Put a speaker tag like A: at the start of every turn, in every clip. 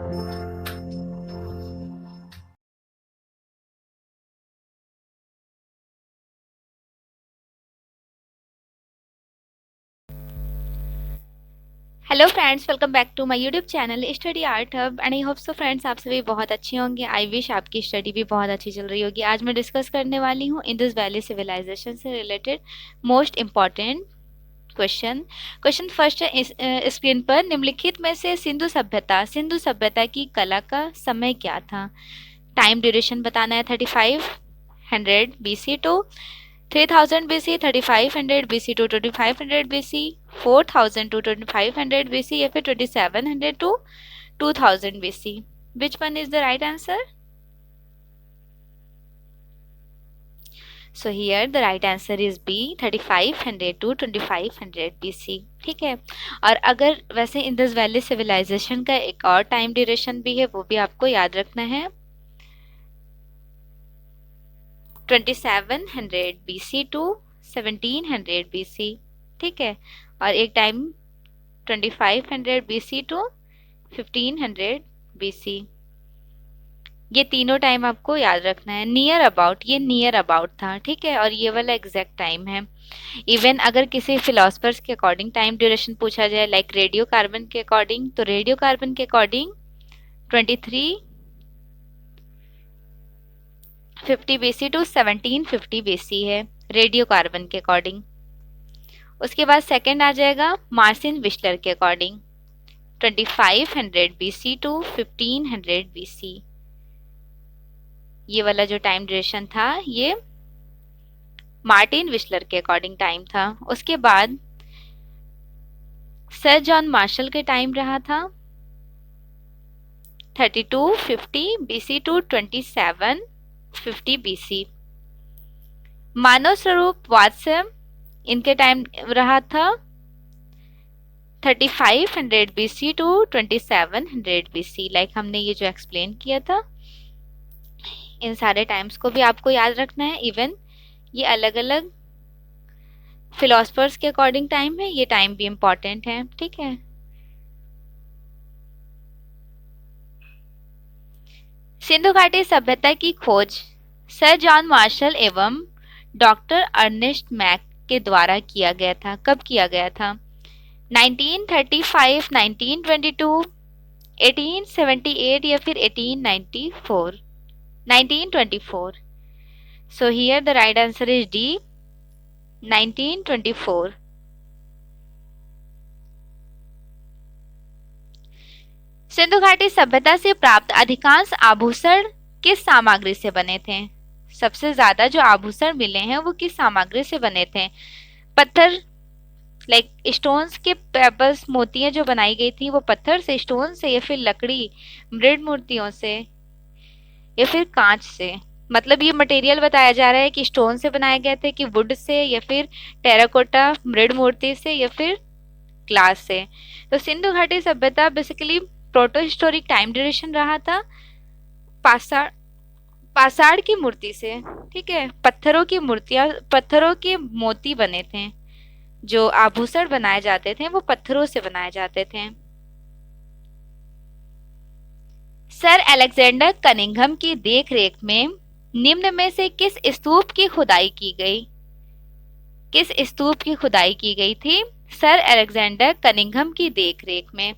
A: Hello friends, welcome back to my YouTube channel study art hub and I hope so friends आप सभी बहुत अच्छे होंगे। I wish आपकी स्टडी भी बहुत अच्छी चल रही होगी। आज मैं डिस्कस करने वाली हूँ इंडस वैली सिविलाइजेशन से related most important question. Question first है स्क्रीन पर, निम्नलिखित में से सिंधु सभ्यता की कला का समय क्या था? टाइम ड्यूरेशन बताना है 3500 BC to 3000 BC, 3500 BC to 2500 BC, 4000 to 2500 BC या फिर 2700 to 2000 BC. Which one is the right answer? So here the right answer is B, 3500 to 2500 BC. ठीक है। और अगर वैसे इंडस वैली सिविलाइजेशन का एक और टाइम ड्यूरेशन भी है, वो भी आपको याद रखना है, 2700 BC टू 1700 BC। ठीक है। और एक टाइम 2500 BC टू 1500 BC। ये तीनों टाइम आपको याद रखना है। नियर अबाउट, ये नियर अबाउट था, ठीक है, और ये वाला एग्जैक्ट टाइम है। इवन अगर किसी फिलोसफर्स के अकॉर्डिंग टाइम ड्यूरेशन पूछा जाए, लाइक रेडियो कार्बन के अकॉर्डिंग, तो रेडियो कार्बन के अकॉर्डिंग 2350 BC टू 1750 BC है रेडियो कार्बन के अकॉर्डिंग। उसके बाद सेकंड आ जाएगा मार्सिन विशलर के अकॉर्डिंग, 2500 BC टू 1500 BC। ये वाला जो टाइम ड्यूरेशन था ये मार्टिन विशलर के अकॉर्डिंग टाइम था। उसके बाद सर जॉन मार्शल के टाइम रहा था 3250 BC टू 2750 BC। मानव स्वरूप वात्स्य, इनके टाइम रहा था 3500 BC टू 2700 BC। लाइक हमने ये जो एक्सप्लेन किया था, इन सारे टाइम्स को भी आपको याद रखना है। इवन ये अलग अलग फिलोसफर्स के अकॉर्डिंग टाइम है, ये टाइम भी इंपॉर्टेंट है, ठीक है। सिंधु घाटी सभ्यता की खोज सर जॉन मार्शल एवं डॉक्टर अर्नेस्ट मैक के द्वारा किया गया था। कब किया गया था? 1935, 1922, 1878 या फिर 1894? 1924. So here the right answer is D, 1924. Sindhu घाटी सभ्यता से प्राप्त अधिकांश आभूषण किस सामग्री से बने थे? सबसे ज्यादा जो आभूषण मिले हैं वो किस सामग्री से बने थे? पत्थर, लाइक स्टोन्स के पेबल्स, मोतियां जो बनाई गई थी वो पत्थर से, स्टोन से, या फिर लकड़ी, मृद मूर्तियों से, या फिर कांच से? मतलब ये मटेरियल बताया जा रहा है कि स्टोन से बनाए गए थे, कि वुड से, या फिर टेराकोटा मृद मूर्ति से, या फिर ग्लास से। तो सिंधु घाटी सभ्यता basically proto historic time duration रहा था पाषाण की मूर्ति से, ठीक है। पत्थरों की मूर्तियां, पत्थरों के मोती बने थे, जो आभूषण बनाए जाते थे वो पत्थरों से बनाए जाते थे। सर अलेक्जेंडर कनिंघम की देखरेख में निम्न में से किस स्तूप की खुदाई की गई? किस स्तूप की खुदाई की गई थी सर अलेक्जेंडर कनिंघम की देखरेख में?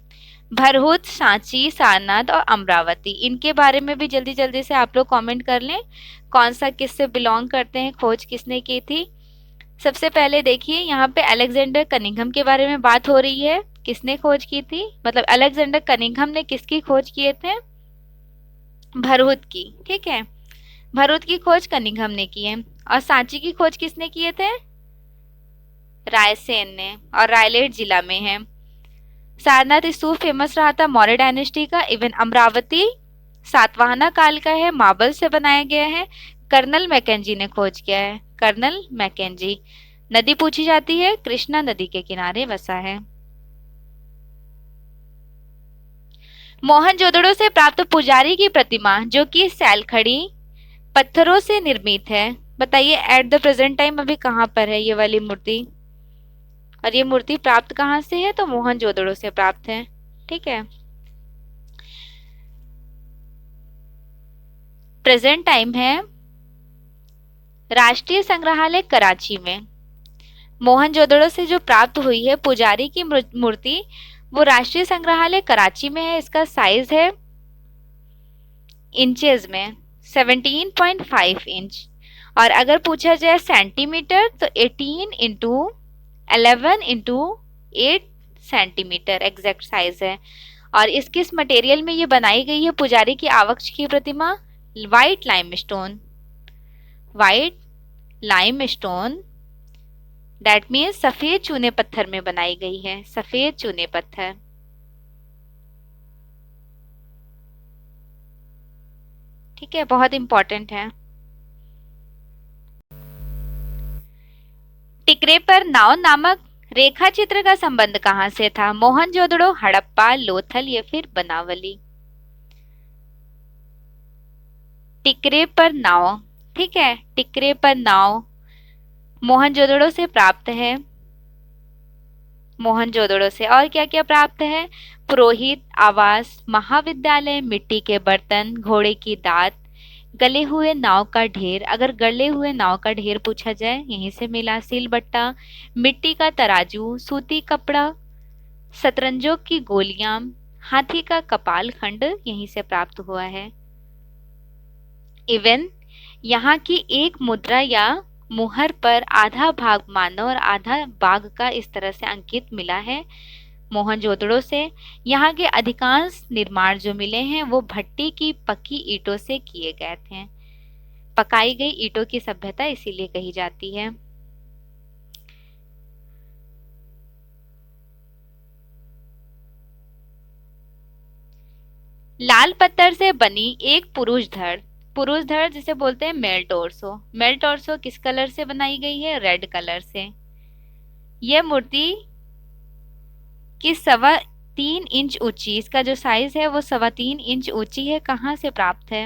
A: भरहुत, सांची, सारनाथ और अमरावती। इनके बारे में भी जल्दी जल्दी से आप लोग कमेंट कर लें, कौन सा किससे बिलोंग करते हैं, खोज किसने की थी। सबसे पहले देखिए यहाँ पे अलेक्जेंडर कनिंघम के बारे में बात हो रही है। किसने खोज की थी? मतलब अलेक्जेंडर कनिंघम ने किसकी खोज किए थे? भरहुत की, ठीक है। भरहुत की खोज कनिंघम ने की है। और सांची की खोज किसने किए थे? रायसेन ने, और रायलेट जिला में है। सारनाथ स्तूप फेमस रहा था मौर्य डायनेस्टी का। इवन अमरावती सातवाहना काल का है, मार्बल से बनाया गया है। कर्नल मैकेंजी ने खोज किया है, कर्नल मैकेंजी। नदी पूछी जाती है, कृष्णा नदी के किनारे बसा है। मोहनजोदड़ो से प्राप्त पुजारी की प्रतिमा जो कि सैलखड़ी पत्थरों से निर्मित है, बताइए एट द प्रेजेंट टाइम अभी कहाँ पर है ये वाली मूर्ति? और ये मूर्ति प्राप्त कहाँ से है? तो मोहनजोदड़ो से प्राप्त है, ठीक है। प्रेजेंट टाइम है राष्ट्रीय संग्रहालय कराची में। मोहनजोदड़ो से जो प्राप्त हुई है पुजारी की मूर्ति, वो राष्ट्रीय संग्रहालय कराची में है। इसका साइज है इंचेस में 17.5 इंच, और अगर पूछा जाए सेंटीमीटर तो 18 into 11 into 8 centimetre exact size है। और इस किस मटेरियल में ये बनाई गई है पुजारी की आवक्ष की प्रतिमा? White limestone. White limestone that means सफेद चूने पत्थर में बनाई गई है, सफेद चूने पत्थर। ठीक है, बहुत इंपॉर्टेंट है। टिकरे पर नाव नामक रेखा चित्र का संबंध कहां से था? मोहनजोदड़ो, हड़प्पा, लोथल या फिर बनावली? टिकरे पर नाव, ठीक है, टिकरे पर नाव मोहनजोदड़ो से प्राप्त है। मोहनजोदड़ो से और क्या क्या प्राप्त है? पुरोहित आवास, महाविद्यालय, मिट्टी के बर्तन, घोड़े की दात, गले हुए नाव का ढेर। अगर गले हुए नाव का ढेर पूछा जाए यहीं से मिला। सिलबट्टा, मिट्टी का तराजू, सूती कपड़ा, शतरंजों की गोलियां, हाथी का कपाल खंड यहीं से प्राप्त हुआ है। इवन यहाँ की एक मुद्रा या मुहर पर आधा भाग मानव और आधा बाघ का इस तरह से अंकित मिला है मोहनजोदड़ो से। यहाँ के अधिकांश निर्माण जो मिले हैं वो भट्टी की पकी ईंटों से किए गए थे। पकाई गई ईंटों की सभ्यता इसीलिए कही जाती है। लाल पत्थर से बनी एक पुरुष धड़, पुरुष धड़ जिसे बोलते हैं मेल टोर्सो। मेल टोर्सो किस कलर से बनाई गई है? रेड कलर से। यह मूर्ति की 3.25 इंच ऊंची, इसका जो साइज है वो 3.25 इंच ऊंची है। कहां से प्राप्त है?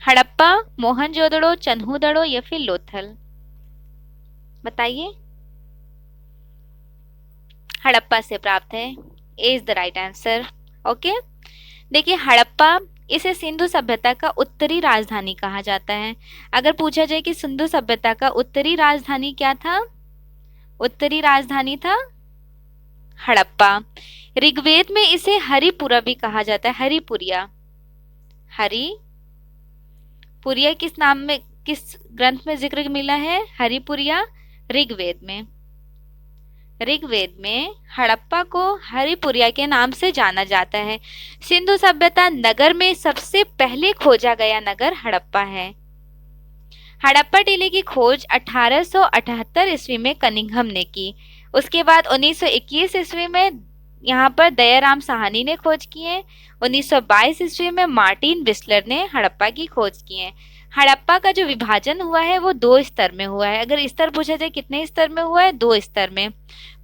A: हड़प्पा, मोहनजोदड़ो, चन्हूदड़ो या फिर लोथल? बताइए। हड़प्पा से प्राप्त है, is the right answer. Okay, देखिए हड़प्पा, इसे सिंधु सभ्यता का उत्तरी राजधानी कहा जाता है। अगर पूछा जाए कि सिंधु सभ्यता का उत्तरी राजधानी क्या था? उत्तरी राजधानी था हड़प्पा। ऋग्वेद में इसे हरिपुरा भी कहा जाता है, हरिपुरिया। हरिपुरिया किस नाम में, किस ग्रंथ में जिक्र मिला है? हरिपुरिया ऋग्वेद में। ऋग्वेद में हड़प्पा को हरिपुरिया के नाम से जाना जाता है। सिंधु सभ्यता नगर में सबसे पहले खोजा गया नगर हड़प्पा है। हड़प्पा टीले की खोज 1878 ईस्वी में कनिंघम ने की। उसके बाद 1921 ईस्वी में यहाँ पर दयाराम साहनी ने खोज की है। 1922 ईस्वी में मार्टिन विस्लर ने हड़प्पा की खोज की है। हड़प्पा का जो विभाजन हुआ है वो 2 स्तर में हुआ है। अगर स्तर पूछा जाए कितने स्तर में हुआ है? 2 स्तर में।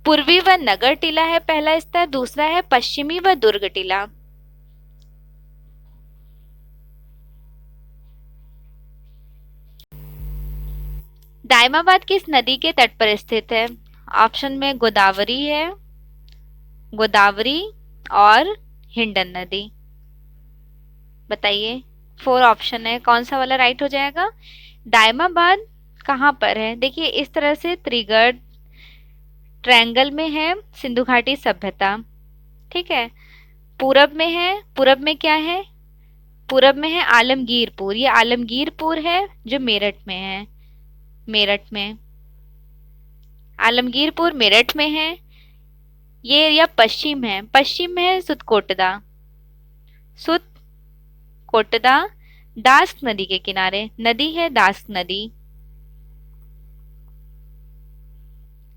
A: पूर्वी व नगर टीला है पहला स्तर, दूसरा है पश्चिमी व दुर्ग टीला। दायमाबाद किस नदी के तट पर स्थित है? ऑप्शन में गोदावरी है, गोदावरी और हिंडन नदी। बताइए, 4 ऑप्शन है, कौन सा वाला राइट हो जाएगा? दायमाबाद कहाँ पर है? देखिए इस तरह से त्रिगढ़ ट्रायंगल में है सिंधु घाटी सभ्यता, ठीक है। पूरब में है, पूरब में क्या है? पूरब में है आलमगीरपुर, ये आलमगीरपुर है जो मेरठ में है। मेरठ में आलमगीरपुर मेरठ में है। ये एरिया पश्चिम है, पश्चिम में है सुतकोटदा। सुतकोटदा दास्क नदी के किनारे, नदी है दास्क नदी।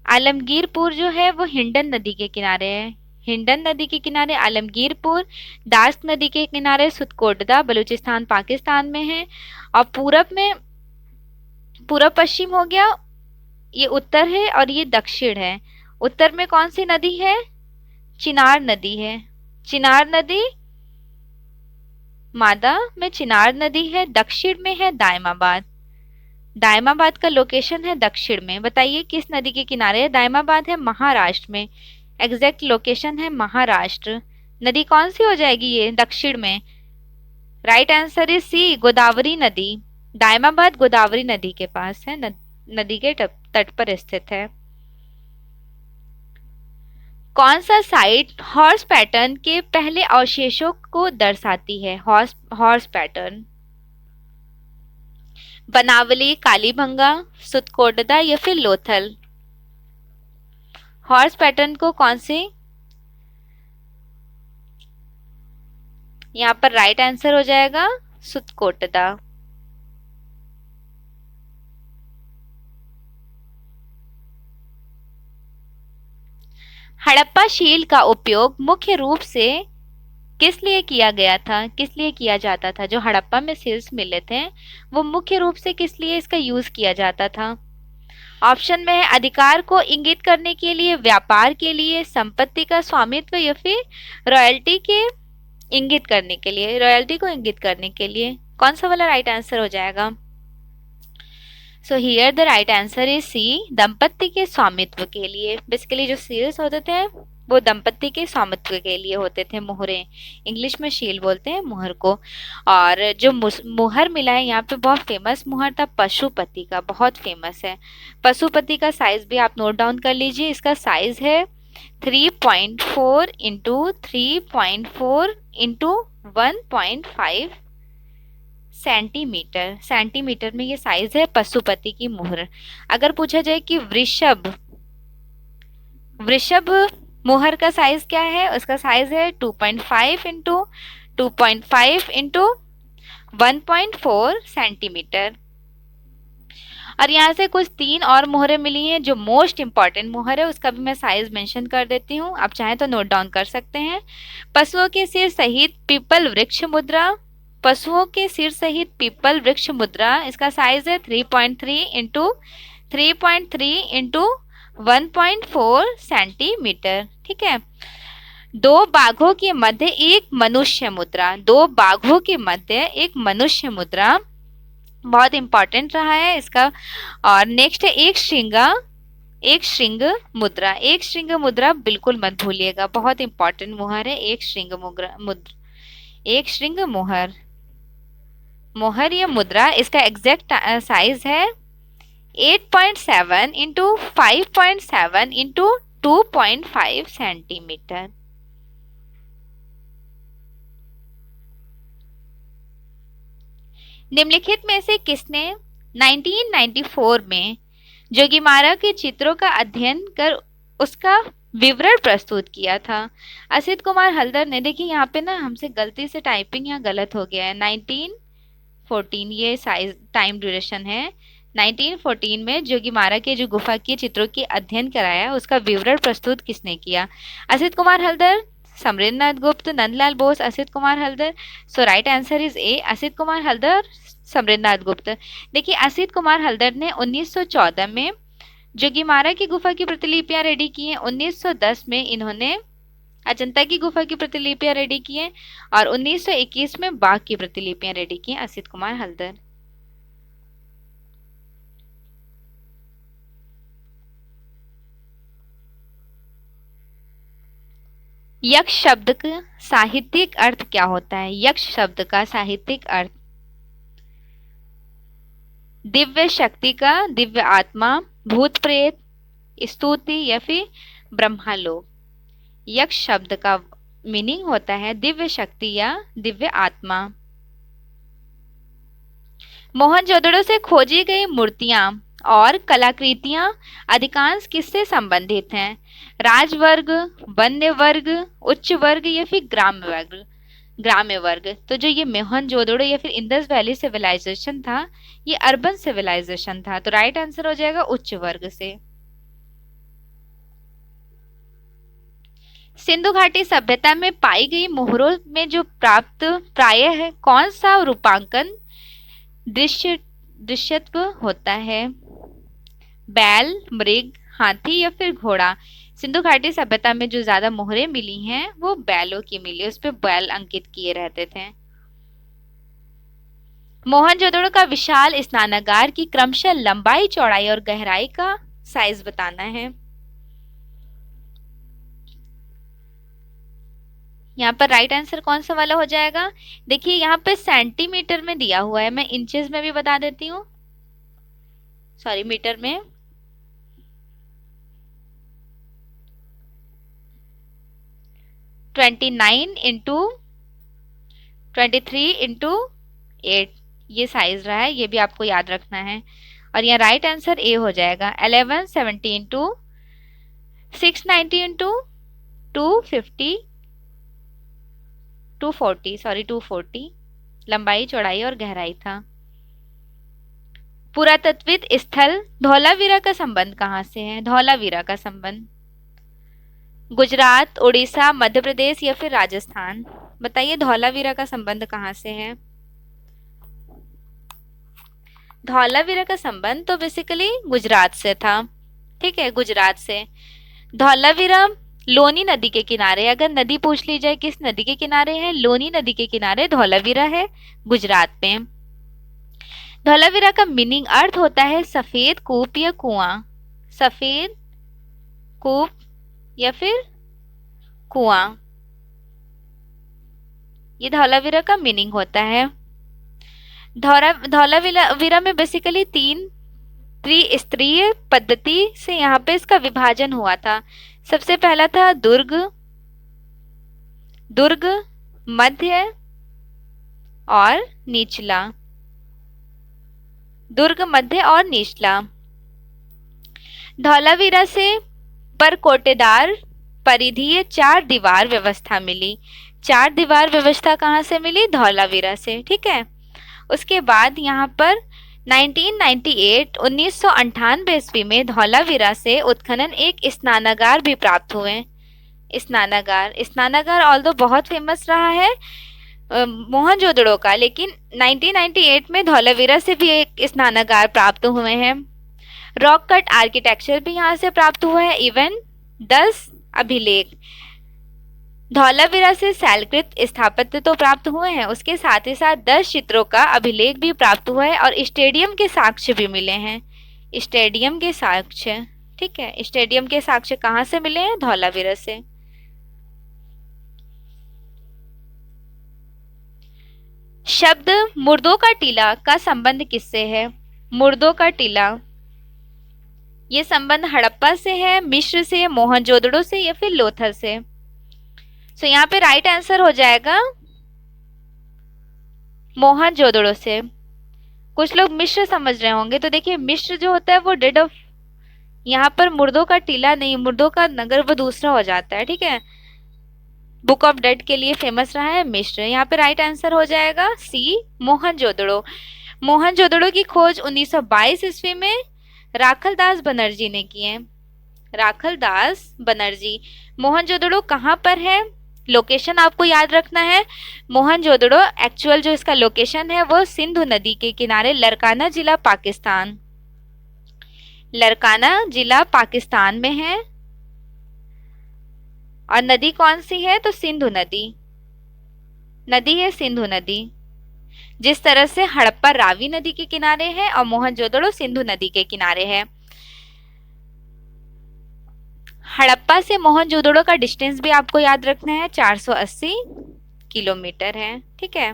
A: आलमगीरपुर जो है वो हिंडन नदी के किनारे है। हिंडन नदी के किनारे आलमगीरपुर, दास्क नदी के किनारे सुतकोटदा, बलूचिस्तान पाकिस्तान में है। और पूरब में, पूरब पश्चिम हो गया, ये उत्तर है और ये दक्षिण है। उत्तर में कौन सी नदी है? चिनार नदी है। चिनार नदी मादा में चिनार नदी है। दक्षिण में है दायमाबाद। दायमाबाद का लोकेशन है दक्षिण में। बताइए किस नदी के किनारे है? दायमाबाद है महाराष्ट्र में, एग्जैक्ट लोकेशन है महाराष्ट्र। नदी कौन सी हो जाएगी ये? दक्षिण में right answer is C, Godavari नदी। दायमाबाद गोदावरी नदी के पास है, नदी के तट पर स्थित है। कौन सा साइट हॉर्स पैटर्न के पहले अवशेषों को दर्शाती है? Horse pattern. बनावली, कालीबंगा, सुतकोटदा या फिर लोथल? हॉर्स पैटर्न को कौन सी, यहाँ पर राइट आंसर हो जाएगा सुतकोटदा। हड़प्पा शील का उपयोग मुख्य रूप से किस लिए किया गया था, किस लिए किया जाता था? जो हड़प्पा में सील्स मिले थे वो मुख्य रूप से किस लिए इसका यूज किया जाता था? ऑप्शन में है अधिकार को इंगित करने के लिए, व्यापार के लिए, संपत्ति का स्वामित्व या फिर रॉयल्टी के इंगित करने के लिए, रॉयल्टी को इंगित करने के लिए। कौन सा वाला राइट आंसर हो जाएगा? So here the right answer is C, दंपत्ति के स्वामित्व के लिए। बेसिकली जो सील्स होते थे वो दंपत्ति के स्वामित्व के लिए होते थे, मोहरें। इंग्लिश में शील बोलते हैं मोहर को। और जो मोहर मिला है यहाँ पे, बहुत फेमस मोहर था पशुपति का, बहुत फेमस है। पशुपति का साइज भी आप नोट डाउन कर लीजिए। इसका साइज है 3.4 इंटू 3.4 इंटू 1.5 सेंटीमीटर। सेंटीमीटर में ये साइज है पशुपति की मोहर। अगर पूछा जाए कि वृषभ, वृषभ मोहर का साइज क्या है? उसका साइज है 2.5 इंटू 2.5 इंटू 1.4 सेंटीमीटर। और यहाँ से कुछ 3 और मोहरें मिली हैं। जो मोस्ट इंपॉर्टेंट मोहर है उसका भी मैं साइज मेंशन कर देती हूँ, आप चाहें तो नोट डाउन कर सकते हैं। पशुओं के सिर सहित पीपल वृक्ष मुद्रा, पशुओं के सिर सहित पीपल वृक्ष मुद्रा, इसका साइज है 3.3 इंटू 3.3 इंटू 1.4 सेंटीमीटर। ठीक है। 2 बाघों के मध्य एक मनुष्य मुद्रा, 2 बाघों के मध्य एक मनुष्य मुद्रा, बहुत इंपॉर्टेंट रहा है इसका। और नेक्स्ट है एक श्रृंग मुद्रा। एक श्रृंग मुद्रा बिल्कुल मत भूलिएगा, बहुत इंपॉर्टेंट मोहर है एक श्रृंग मुद्रा। एक श्रृंग मोहर, मोहर या मुद्रा, इसका एग्जैक्ट साइज है 8.7 इंटू 5.7 इंटू 2.5 सेंटीमीटर। निम्नलिखित में से किसने 1994 में जोगीमारा के चित्रों का अध्ययन कर उसका विवरण प्रस्तुत किया था? असित कुमार हल्दर ने। देखिए यहाँ पे ना हमसे गलती से टाइपिंग यहाँ गलत हो गया है। 1914 ये साइज टाइम ड्यूरेशन है। 1914 में जोगीमारा के जो गुफा के चित्रों के अध्ययन कराया उसका विवरण प्रस्तुत किसने किया? Asit Kumar Haldar, Samarendranath Gupta, Nandalal Bose, Asit Kumar Haldar. So right answer is A, Asit Kumar Haldar, Samarendranath Gupta. देखिए असित कुमार हल्दर ने 1914 में जोगीमारा की गुफा की प्रतिलिपियां रेडी की हैं। 1910 में इन्होंने अजंता की गुफा की प्रतिलिपियां रेडी की हैं और 1921 में बाघ की प्रतिलिपियां रेडी की हैं असित कुमार हल्दर। यक्ष शब्द का साहित्यिक अर्थ क्या होता है? यक्ष शब्द का साहित्यिक अर्थ दिव्य शक्ति का, दिव्य आत्मा, भूत प्रेत, स्तुति या फिर ब्रह्मालोक। यक्ष शब्द का मीनिंग होता है दिव्य शक्ति या दिव्य आत्मा। मोहनजोदड़ो से खोजी गई मूर्तियां और कलाकृतियां अधिकांश किससे संबंधित हैं? राजवर्ग, वन्य वर्ग, उच्च वर्ग या फिर ग्राम्य वर्ग? ग्राम्य वर्ग। तो जो ये मोहनजोदड़ो या फिर इंडस वैली सिविलाइजेशन था ये अर्बन सिविलाइजेशन था, तो राइट आंसर हो जाएगा उच्च वर्ग से। सिंधु घाटी सभ्यता में पाई गई मोहरों में जो प्राप्त प्रायः है कौन सा रूपांकन दृश्यत्व होता है? बैल, मृग, हाथी या फिर घोड़ा? सिंधु घाटी सभ्यता में जो ज्यादा मोहरें मिली हैं वो बैलों की मिली, उस पे बैल अंकित किए रहते थे। मोहनजोदड़ो का विशाल स्नानागार की क्रमशः लंबाई, चौड़ाई और गहराई का साइज बताना है। यहाँ पर राइट आंसर कौन सा वाला हो जाएगा? देखिए यहाँ पे सेंटीमीटर में दिया हुआ है, मैं इंचेस में भी बता देती हूँ, सॉरी मीटर में। ट्वेंटी 8 ये साइज रहा है, ये भी आपको याद रखना है। और यहाँ राइट आंसर ए हो जाएगा। 1170 इंटू 690 इंटू 250 240 लंबाई चौड़ाई और गहराई था। पुरातत्विक स्थल धौलावीरा का संबंध कहाँ से है? धौलावीरा का संबंध गुजरात, उड़ीसा, मध्य प्रदेश या फिर राजस्थान? बताइए धौलावीरा का संबंध कहाँ से है? धौलावीरा का संबंध तो बेसिकली गुजरात से था, ठीक है, गुजरात से। धौलावीरा लोनी नदी के किनारे, अगर नदी पूछ ली जाए किस नदी के किनारे है, लोनी नदी के किनारे धौलावीरा है, गुजरात में। धौलावीरा का मीनिंग अर्थ होता है सफेद कूप या कुआं। सफेद कूप या फिर कुआं, ये धौलावीरा का मीनिंग होता है। धौलावीरा में बेसिकली 3 त्रिस्तरीय पद्धति से यहाँ पे इसका विभाजन हुआ था। सबसे पहला था दुर्ग, मध्य और निचला। दुर्ग, मध्य और निचला। धौलावीरा से परकोटेदार परिधीय 4 दीवार व्यवस्था मिली। 4 दीवार व्यवस्था कहाँ से मिली? धौलावीरा से, ठीक है। उसके बाद यहाँ पर 1998 ईस्वी में धौलावीरा से उत्खनन एक स्नानागार भी प्राप्त हुए। स्नानागार ऑल्दो बहुत फेमस रहा है मोहनजोदड़ो का, लेकिन 1998 में धौलावीरा से भी एक स्नानागार प्राप्त हुए हैं। रॉक कट आर्किटेक्चर भी यहाँ से प्राप्त हुआ है। इवन 10 अभिलेख धौलावीरा से शैलकृत स्थापत्य तो प्राप्त हुए हैं, उसके साथ ही साथ 10 चित्रों का अभिलेख भी प्राप्त हुआ है और स्टेडियम के साक्ष्य भी मिले हैं। स्टेडियम के साक्ष्य, ठीक है, स्टेडियम के साक्ष्य कहाँ से मिले हैं? धौलावीरा से। शब्द मुर्दों का टीला का संबंध किससे है? मुर्दों का टीला, ये संबंध हड़प्पा से है, मिस्र से, मोहनजोदड़ो से या फिर लोथल से? सो यहाँ पे राइट आंसर हो जाएगा मोहनजोदड़ो से। कुछ लोग मिस्र समझ रहे होंगे, तो देखिए मिस्र जो होता है वो डेड ऑफ, यहाँ पर मुर्दों का टीला नहीं, मुर्दों का नगर वो दूसरा हो जाता है, ठीक है। बुक ऑफ डेड के लिए फेमस रहा है मिस्र। यहाँ पे राइट आंसर हो जाएगा सी, मोहनजोदड़ो। मोहनजोदड़ो की खोज 1922 ईस्वी में राखलदास बनर्जी ने की है। राखलदास बनर्जी। मोहनजोदड़ो कहाँ पर है? लोकेशन आपको याद रखना है। मोहनजोदड़ो एक्चुअल जो इसका लोकेशन है वो सिंधु नदी के किनारे, लरकाना जिला, पाकिस्तान। लरकाना जिला पाकिस्तान में है। और नदी कौन सी है? तो सिंधु नदी। नदी है सिंधु नदी। जिस तरह से हड़प्पा रावी नदी के किनारे है और मोहनजोदड़ो सिंधु नदी के किनारे है। हड़प्पा से मोहनजोदड़ो का डिस्टेंस भी आपको याद रखना है, 480 किलोमीटर है, ठीक है।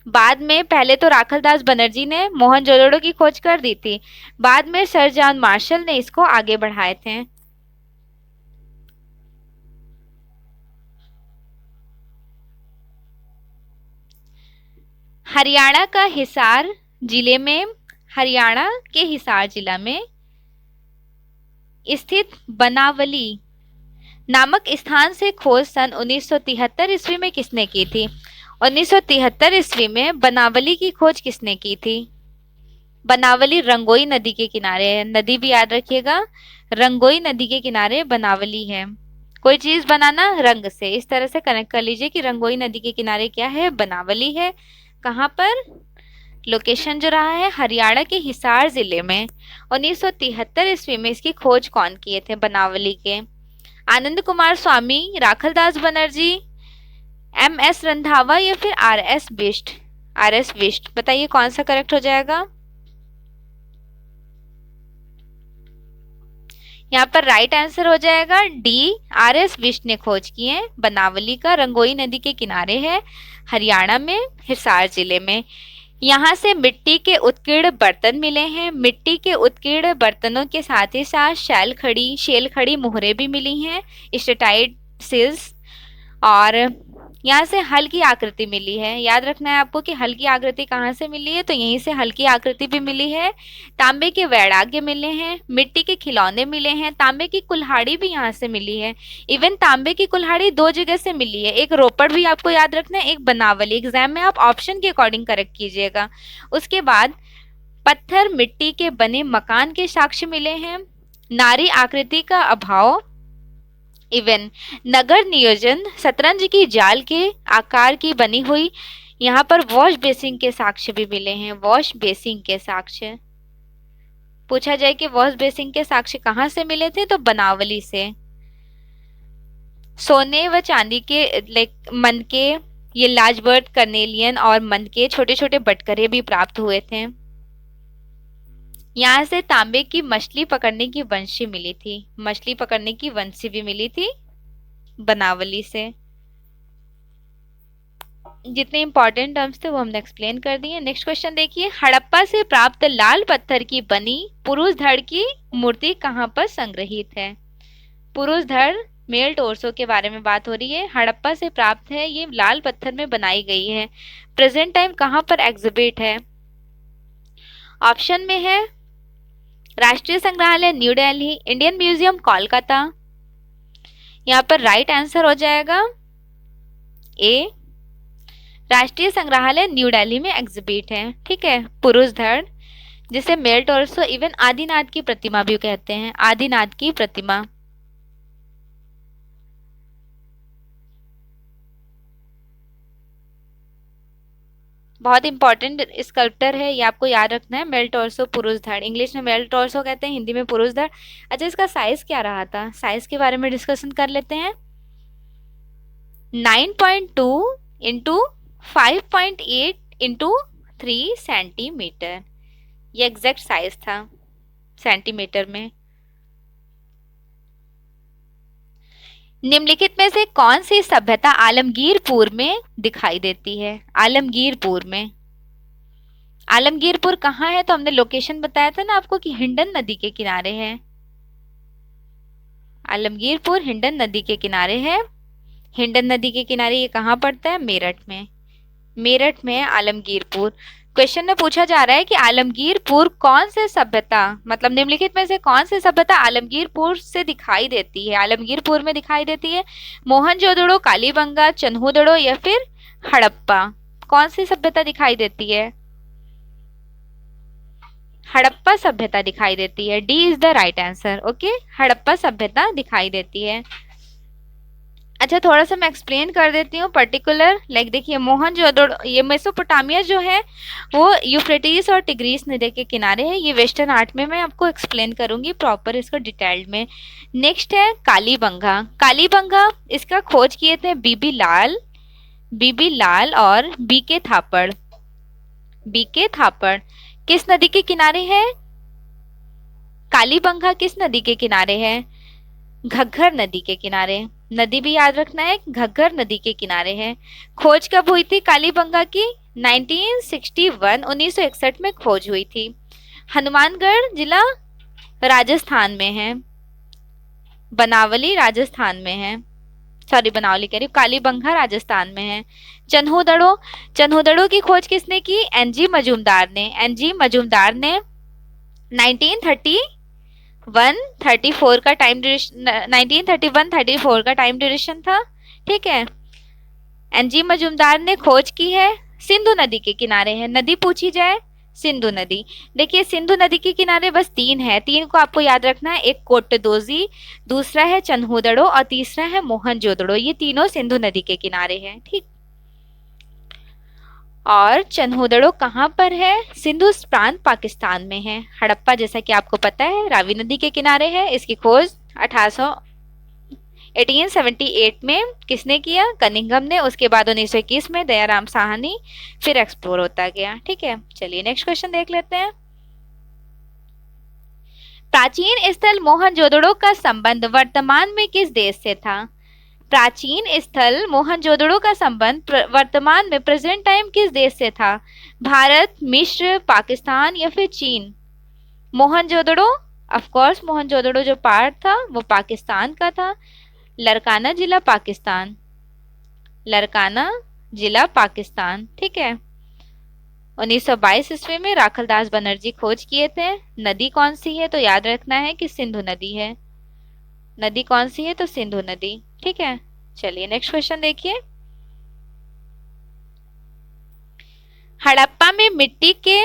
A: बाद में पहले तो राखलदास बनर्जी ने मोहनजोदड़ो की खोज कर दी थी, बाद में सर जॉन मार्शल ने इसको आगे बढ़ाए थे। हरियाणा के हिसार जिला में स्थित बनावली नामक स्थान से खोज सन 1973 ईस्वी में किसने की थी? 1973 ईस्वी में बनावली की खोज किसने की थी? बनावली रंगोई नदी के किनारे है, नदी भी याद रखिएगा, रंगोई नदी के किनारे बनावली है। कोई चीज बनाना रंग से, इस तरह से कनेक्ट कर लीजिए कि रंगोई नदी के किनारे क्या है? बनावली है। कहाँ पर? लोकेशन जो रहा है हरियाणा के हिसार जिले में। 1973 ईस्वी में इसकी खोज कौन किए थे? बनावली के आनंद कुमार स्वामी, राखलदास बनर्जी, MS रंधावा या फिर RS बिष्ट। बताइए कौन सा करेक्ट हो जाएगा? यहाँ पर राइट आंसर हो जाएगा डी, RS विष्ट ने खोज की है। बनावली का रंगोई नदी के किनारे है, हरियाणा में, हिसार जिले में। यहाँ से मिट्टी के उत्कीर्ण बर्तन मिले हैं। मिट्टी के उत्कीर्ण बर्तनों के साथ ही साथ शेल खड़ी मुहरें भी मिली हैं, स्टेटाइट सिल्स। और यहाँ से हल की आकृति मिली है। याद रखना है आपको कि हल की आकृति कहाँ से मिली है, तो यहीं से हल की आकृति भी मिली है। तांबे के वैराग्य मिले हैं, मिट्टी के खिलौने मिले हैं, तांबे की कुल्हाड़ी भी यहाँ से मिली है। इवन तांबे की कुल्हाड़ी 2 जगह से मिली है, एक रोपड़ भी आपको याद रखना है, एक बनावली। एग्जाम में आप ऑप्शन के अकॉर्डिंग करेक्ट कीजिएगा। उसके बाद पत्थर मिट्टी के बने मकान के साक्ष्य मिले हैं। नारी आकृति का अभाव, इवन नगर नियोजन शतरंज की जाल के आकार की बनी हुई। यहाँ पर वॉश बेसिन के साक्ष्य भी मिले हैं। वॉश बेसिन के साक्ष्य पूछा जाए कि वॉश बेसिन के साक्ष्य कहाँ से मिले थे, तो बनावली से। सोने व चांदी के मन के, ये लाजवर्थ, कर्नेलियन और मन के छोटे छोटे बटकरे भी प्राप्त हुए थे। यहाँ से तांबे की मछली पकड़ने की वंशी मिली थी। मछली पकड़ने की वंशी भी मिली थी बनावली से। जितने इंपॉर्टेंट टर्म्स थे वो हमने एक्सप्लेन कर दिए। नेक्स्ट क्वेश्चन देखिए, हड़प्पा से प्राप्त लाल पत्थर की बनी पुरुष धड़ की मूर्ति कहाँ पर संग्रहित है? पुरुष धड़, मेल टोर्सो के बारे में बात हो रही है। हड़प्पा से प्राप्त है, ये लाल पत्थर में बनाई गई है। प्रेजेंट टाइम कहाँ पर एग्जिबिट है? ऑप्शन में है राष्ट्रीय संग्रहालय new Delhi, Indian museum Kolkata. यहाँ पर राइट आंसर हो जाएगा ए, राष्ट्रीय संग्रहालय न्यू दिल्ली में एग्जिबिट है। ठीक है, पुरुष धड़, जिसे मेल टोर्सो, इवन आदिनाथ की प्रतिमा भी कहते हैं, आदिनाथ की प्रतिमा। बहुत इंपॉर्टेंट स्कल्प्टर है, ये आपको याद रखना है। मेल टोर्सो पुरुष धड़, इंग्लिश में मेल टोर्सो कहते हैं, हिंदी में पुरुष धड़। अच्छा, इसका साइज क्या रहा था? साइज के बारे में डिस्कशन कर लेते हैं। 9.2 इंटू 5.8 इंटू 3 सेंटीमीटर, ये एग्जैक्ट साइज था सेंटीमीटर में। निम्नलिखित में से कौन सी सभ्यता आलमगीरपुर में दिखाई देती है? आलमगीरपुर में, आलमगीरपुर कहाँ है? तो हमने लोकेशन बताया था ना आपको कि हिंडन नदी के किनारे है। आलमगीरपुर हिंडन नदी के किनारे है। हिंडन नदी के किनारे ये कहाँ पड़ता है? मेरठ में। मेरठ में आलमगीरपुर। क्वेश्चन में पूछा जा रहा है कि आलमगीरपुर कौन से सभ्यता, मतलब निम्नलिखित में से कौन सी सभ्यता आलमगीरपुर से दिखाई देती है, आलमगीरपुर में दिखाई देती है? मोहनजोदड़ो, कालीबंगा, चन्हूदड़ो या फिर हड़प्पा? कौन सी सभ्यता दिखाई देती है? हड़प्पा सभ्यता दिखाई देती है। D is the right answer. Okay, Harappa सभ्यता दिखाई देती है। अच्छा, थोड़ा सा मैं एक्सप्लेन कर देती हूँ पर्टिकुलर। देखिए, मोहनजोदड़ो, ये मेसोपोटामिया जो है वो यूफ्रेटिस और टिग्रीस नदी के किनारे है। ये वेस्टर्न आर्ट में मैं आपको एक्सप्लेन करूंगी प्रॉपर इसको डिटेल्ड में। नेक्स्ट है कालीबंगा। कालीबंगा, इसका खोज किए थे बीबी लाल और बीके थापड़। बीके थापड़ किस नदी के किनारे है? कालीबंगा किस नदी के किनारे है? घग्गर नदी के किनारे। नदी भी याद रखना है, घग्गर नदी के किनारे है। खोज कब हुई थी कालीबंगा की? 1961 में खोज हुई थी। हनुमानगढ़ जिला राजस्थान में है। बनावली राजस्थान में है, सॉरी बनावली कह रही हूँ, कालीबंगा राजस्थान में है। चन्हूदड़ो की खोज किसने की? एनजी मजूमदार ने। एनजी मजूमदार ने 1934 का टाइम ड्यूरेशन, 1931-34 का टाइम ड्यूरेशन था। ठीक है, एनजी मजूमदार ने खोज की है। सिंधु नदी के किनारे है। नदी पूछी जाए, सिंधु नदी। देखिए, सिंधु नदी के किनारे बस 3 है, 3 को आपको याद रखना है। एक कोटदोजी, दूसरा है चन्हूदड़ो और तीसरा है मोहनजोदड़ो। ये तीनों सिंधु नदी के किनारे हैं। ठीक, और चन्हूदड़ो कहाँ पर है? सिंधु प्रांत पाकिस्तान में है। हड़प्पा जैसा कि आपको पता है रावी नदी के किनारे है। इसकी खोज 1878 में किसने किया? कनिंघम ने। उसके बाद 1921 में दयाराम साहनी, फिर एक्सप्लोर होता गया। ठीक है, चलिए नेक्स्ट क्वेश्चन देख लेते हैं। प्राचीन स्थल मोहनजोदड़ो का संबंध वर्तमान में किस देश से था? प्राचीन स्थल मोहनजोदड़ो का संबंध वर्तमान में प्रेजेंट टाइम किस देश से था? भारत, मिस्र, पाकिस्तान या फिर चीन? मोहनजोदड़ो, ऑफ कोर्स मोहनजोदड़ो जो पार्ट था वो पाकिस्तान का था। लरकाना जिला पाकिस्तान, लरकाना जिला पाकिस्तान, ठीक है। 1922 ईस्वी में राखलदास बनर्जी खोज किए थे। नदी कौन सी है? तो याद रखना है कि सिंधु नदी है। नदी कौन सी है? तो सिंधु नदी, ठीक है। चलिए नेक्स्ट क्वेश्चन देखिए। हड़प्पा में मिट्टी के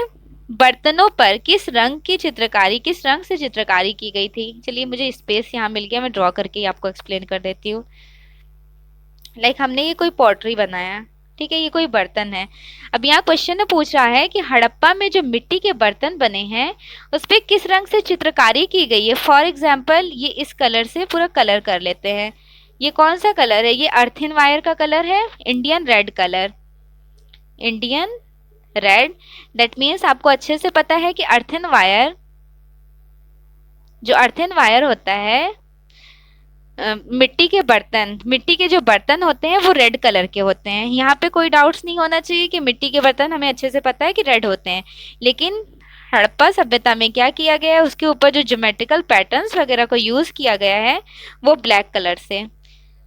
A: बर्तनों पर किस रंग से चित्रकारी की गई थी? चलिए मुझे स्पेस यहाँ मिल गया, मैं ड्रॉ करके आपको एक्सप्लेन कर देती हूँ। हमने ये कोई पॉटरी बनाया, ठीक है, ये कोई बर्तन है। अब यहाँ क्वेश्चन में पूछ रहा है कि हड़प्पा में जो मिट्टी के बर्तन बने हैं उस पर किस रंग से चित्रकारी की गई है। फॉर एग्जाम्पल ये इस कलर से पूरा कलर कर लेते हैं। ये कौन सा कलर है? ये अर्थिन वायर का कलर है, Indian red colour, Indian red. That means आपको अच्छे से पता है कि अर्थिन वायर, जो अर्थिन वायर होता है, मिट्टी के जो बर्तन होते हैं वो रेड कलर के होते हैं। यहाँ पे कोई डाउट्स नहीं होना चाहिए कि मिट्टी के बर्तन हमें अच्छे से पता है कि रेड होते हैं। लेकिन हड़प्पा सभ्यता में क्या किया गया है, उसके ऊपर जो ज्योमेट्रिकल पैटर्न्स वगैरह को यूज किया गया है वो ब्लैक कलर से।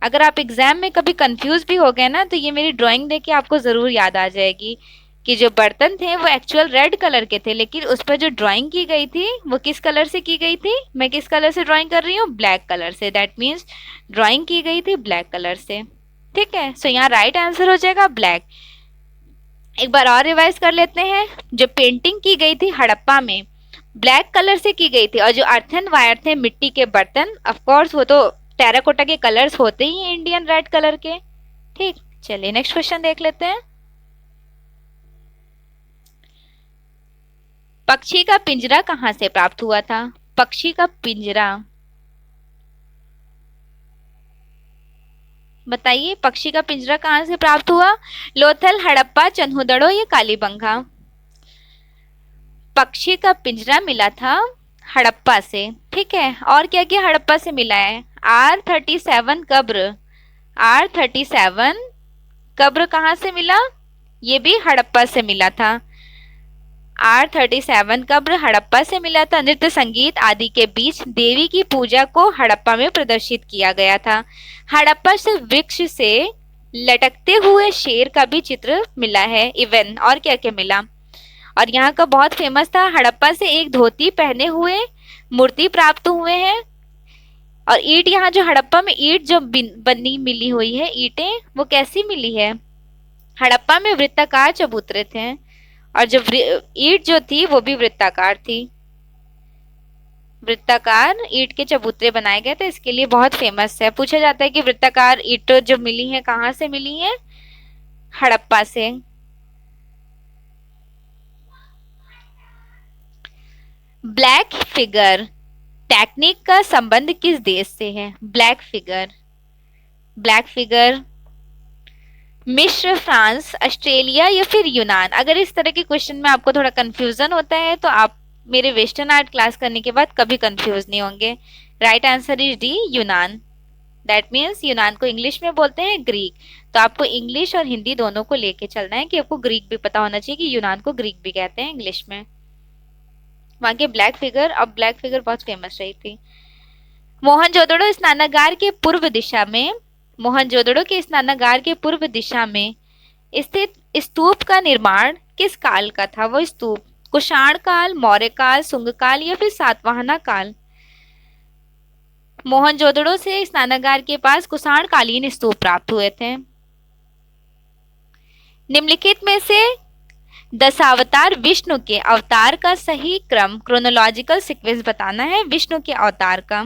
A: अगर आप एग्जाम में कभी कंफ्यूज भी हो गए ना तो ये मेरी ड्राइंग देख के आपको जरूर याद आ जाएगी कि जो बर्तन थे वो एक्चुअल रेड कलर के थे, लेकिन उस पर जो ड्राइंग की गई थी वो किस कलर से की गई थी? मैं किस कलर से ड्राइंग कर रही हूँ? ब्लैक कलर से। दैट मीन्स ड्राइंग की गई थी ब्लैक कलर से, ठीक है। सो यहाँ राइट आंसर हो जाएगा ब्लैक। एक बार और रिवाइज कर लेते हैं। जो पेंटिंग की गई थी हड़प्पा में ब्लैक कलर से की गई थी, और जो अर्थन वायर थे मिट्टी के बर्तन, ऑफकोर्स वो तो टेराकोटा के कलर्स होते ही हैं, इंडियन रेड कलर के, ठीक। चलिए नेक्स्ट क्वेश्चन देख लेते हैं। पक्षी का पिंजरा कहाँ से प्राप्त हुआ था? पक्षी का पिंजरा बताइए, पक्षी का पिंजरा कहाँ से प्राप्त हुआ? लोथल, हड़प्पा, चन्हुदड़ो या कालीबंगा? पक्षी का पिंजरा मिला था हड़प्पा से, ठीक है। और क्या क्या हड़प्पा से मिला है? R37 कब्र, R37 कब्र कहाँ से मिला? ये भी हड़प्पा से मिला था। R37 कब्र हड़प्पा से मिला था। नृत्य, संगीत आदि के बीच देवी की पूजा को हड़प्पा में प्रदर्शित किया गया था। हड़प्पा से वृक्ष से लटकते हुए शेर का भी चित्र मिला है इवन। और क्या क्या मिला? और यहाँ का बहुत फेमस था, हड़प्पा से एक धोती पहने हुए मूर्ति प्राप्त हुए हैं। और ईंट, यहाँ जो हड़प्पा में ईंट जो बनी मिली हुई है, ईंटें वो कैसी मिली है? हड़प्पा में वृत्ताकार चबूतरे थे, और जो ईंट जो थी वो भी वृत्ताकार थी। वृत्ताकार ईंट के चबूतरे बनाए गए थे, इसके लिए बहुत फेमस है। पूछा जाता है कि वृत्ताकार ईंट जो मिली है कहाँ से मिली है? हड़प्पा से। ब्लैक फिगर टेक्निक का संबंध किस देश से है? ब्लैक फिगर मिस्र, फ्रांस, ऑस्ट्रेलिया या फिर यूनान? अगर इस तरह के क्वेश्चन में आपको थोड़ा कंफ्यूजन होता है तो आप मेरे वेस्टर्न आर्ट क्लास करने के बाद कभी कंफ्यूज नहीं होंगे। राइट आंसर इज डी, यूनान। दैट मीन्स यूनान को इंग्लिश में बोलते हैं ग्रीक। तो आपको इंग्लिश और हिंदी दोनों को लेके चलना है कि आपको ग्रीक भी पता होना चाहिए कि यूनान को ग्रीक भी कहते हैं इंग्लिश में। वहां के ब्लैक फिगर, अब ब्लैक फिगर बहुत फेमस रही थी। मोहनजोदड़ो स्नानागार के पूर्व दिशा में स्थित स्तूप का निर्माण किस काल का था? वो स्तूप कुषाण काल, मौर्य काल, सुंग काल या फिर सातवाहना काल? मोहनजोदड़ो से स्नानागार के पास कुषाण कालीन स्तूप प्राप्त हुए थे। निम्नलिखित में से दशावतार विष्णु के अवतार का सही क्रम, क्रोनोलॉजिकल सीक्वेंस बताना है विष्णु के अवतार का।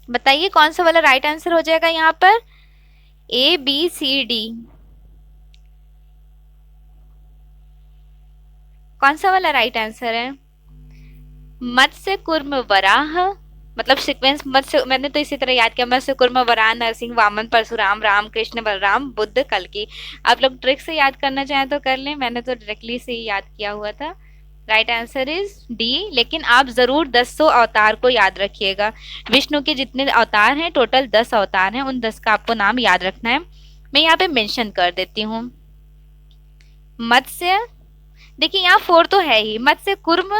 A: बताइए कौन सा वाला राइट आंसर हो जाएगा यहाँ पर? ABCD कौन सा वाला राइट आंसर है? मत्स्य, कूर्म, वराह, मतलब सीक्वेंस मत्स्य, मैंने तो इसी तरह याद किया, मत्स्य, कूर्म, वराह, नरसिंह, वामन, परशुराम, राम, कृष्ण, बलराम, बुद्ध, कल्कि। आप लोग ट्रिक से याद करना चाहें तो कर लें, मैंने तो डायरेक्टली से ही याद किया हुआ था। Right answer is D. लेकिन आप जरूर 10 अवतार को याद रखिएगा। विष्णु के जितने अवतार हैं, टोटल 10 अवतार हैं, उन 10 का आपको नाम याद रखना है। मैं यहाँ पे मेंशन कर देती हूँ। मत्स्य, देखिए यहाँ 4 तो है ही, मत्स्य, कुर्म,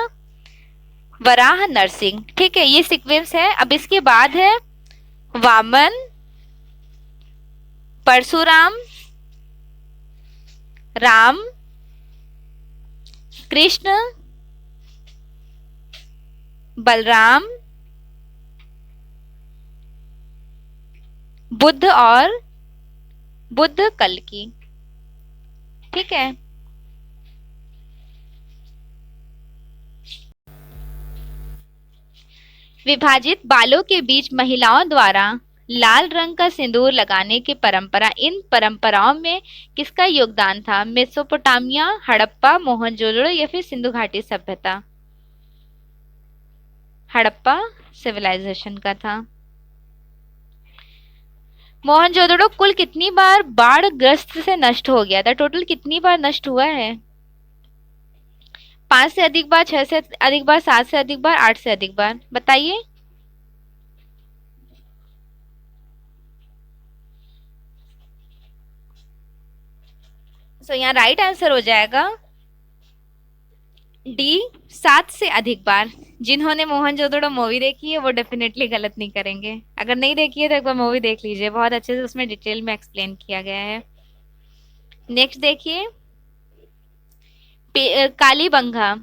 A: वराह, नरसिंह। ठीक है, ये सीक्वेंस है। अब इसके बाद है वामन, परशुराम, राम, कृष्ण, बलराम, बुद्ध और बुद्ध कल्कि। ठीक है, विभाजित बालों के बीच महिलाओं द्वारा लाल रंग का सिंदूर लगाने की परंपरा, इन परंपराओं में किसका योगदान था? मेसोपोटामिया, हड़प्पा, मोहनजोदड़ो या फिर सिंधु घाटी सभ्यता? हड़प्पा सिविलाइजेशन का था। मोहनजोदड़ो कुल कितनी बार बाढ़ ग्रस्त से नष्ट हो गया था? टोटल कितनी बार नष्ट हुआ है? 5 से अधिक बार, 6 से अधिक बार, 7 से अधिक बार, 8 से अधिक बार? बताइए। सो यहाँ राइट आंसर हो जाएगा डी, 7 से अधिक बार। जिन्होंने मोहनजोदड़ो मूवी देखी है वो डेफिनेटली गलत नहीं करेंगे। अगर नहीं देखी है तो एक बार मूवी देख लीजिए, बहुत अच्छे से उसमें डिटेल में एक्सप्लेन किया गया है। नेक्स्ट देखिए, कालीबंगा।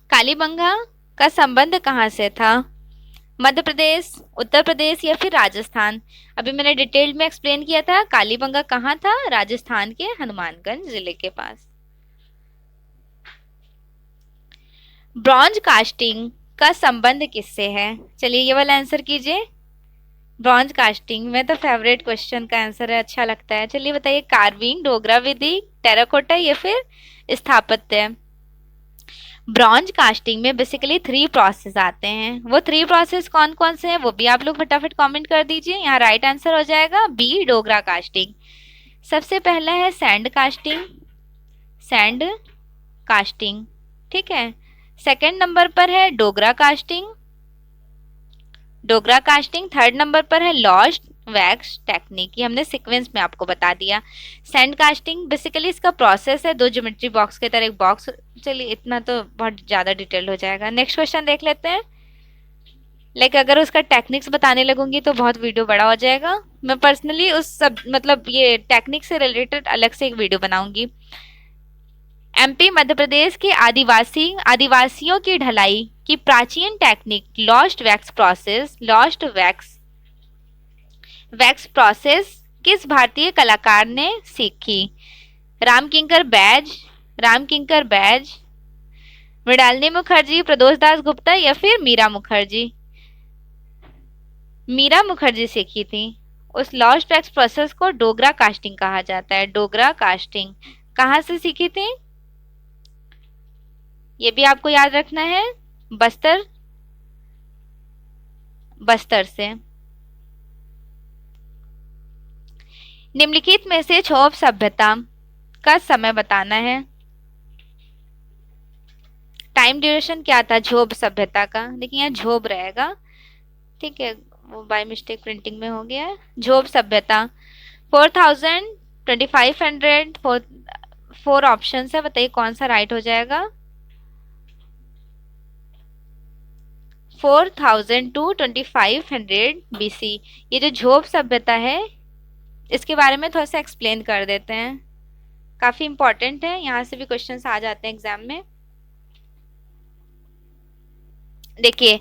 A: कालीबंगा का संबंध कहाँ से था? मध्य प्रदेश, उत्तर प्रदेश या फिर राजस्थान? अभी मैंने डिटेल में एक्सप्लेन किया था। कालीबंगा कहाँ था? राजस्थान के हनुमानगंज जिले के पास। ब्रॉन्ज कास्टिंग का संबंध किससे है? चलिए ये वाला आंसर कीजिए। ब्रॉन्ज कास्टिंग में तो फेवरेट क्वेश्चन का आंसर है, अच्छा लगता है। चलिए बताइए, कार्विंग, डोगरा विधि, टेराकोटा या फिर स्थापत्य? ब्रॉन्ज कास्टिंग में बेसिकली 3 प्रोसेस आते हैं। वो 3 प्रोसेस कौन कौन से हैं वो भी आप लोग फटाफट कमेंट कर दीजिए। यहाँ राइट आंसर हो जाएगा बी, डोगरा कास्टिंग। सबसे पहला है सैंड कास्टिंग, सैंड कास्टिंग। ठीक है, सेकंड नंबर पर है Dogra casting, Dogra casting. Third number पर है लॉस्ट वैक्स टेक्निक। ये हमने सीक्वेंस में आपको बता दिया। सैंड कास्टिंग बेसिकली इसका प्रोसेस है 2 ज्योमेट्री बॉक्स के तरह एक बॉक्स। चलिए इतना तो बहुत ज़्यादा डिटेल हो जाएगा। नेक्स्ट क्वेश्चन देख लेते हैं। लेकिन अगर उसका टेक्निक्स बताने लगूंगी तो बहुत वीडियो बड़ा हो जाएगा। मैं पर्सनली उस सब मतलब ये टेक्निक से रिलेटेड अलग से एक वीडियो बनाऊंगी। एमपी मध्य प्रदेश के आदिवासियों की ढलाई की प्राचीन technique lost wax process, lost wax process किस भारतीय कलाकार ने सीखी? रामकिंकर बैज, मृणालिनी मुखर्जी, प्रदोष दास गुप्ता या फिर मीरा मुखर्जी? मीरा मुखर्जी सीखी थी। उस लॉस्ट वैक्स प्रोसेस को डोगरा कास्टिंग कहा जाता है। डोगरा कास्टिंग कहाँ से सीखी थी? ये भी आपको याद रखना है, बस्तर से। निम्नलिखित में से क्षोभ सभ्यता का समय बताना है। टाइम ड्यूरेशन क्या था क्षोभ सभ्यता का? देखिए यहाँ झोब रहेगा, ठीक है, वो बाय मिस्टेक प्रिंटिंग में हो गया है। झोब सभ्यता 4000, 2500, 4 ऑप्शन है, बताइए कौन सा राइट हो जाएगा? 4000 to 2500 BC। ये जो झोब सभ्यता है इसके बारे में थोड़ा सा एक्सप्लेन कर देते हैं, काफी इंपॉर्टेंट है, यहाँ से भी क्वेश्चंस आ जाते हैं एग्जाम में। देखिए,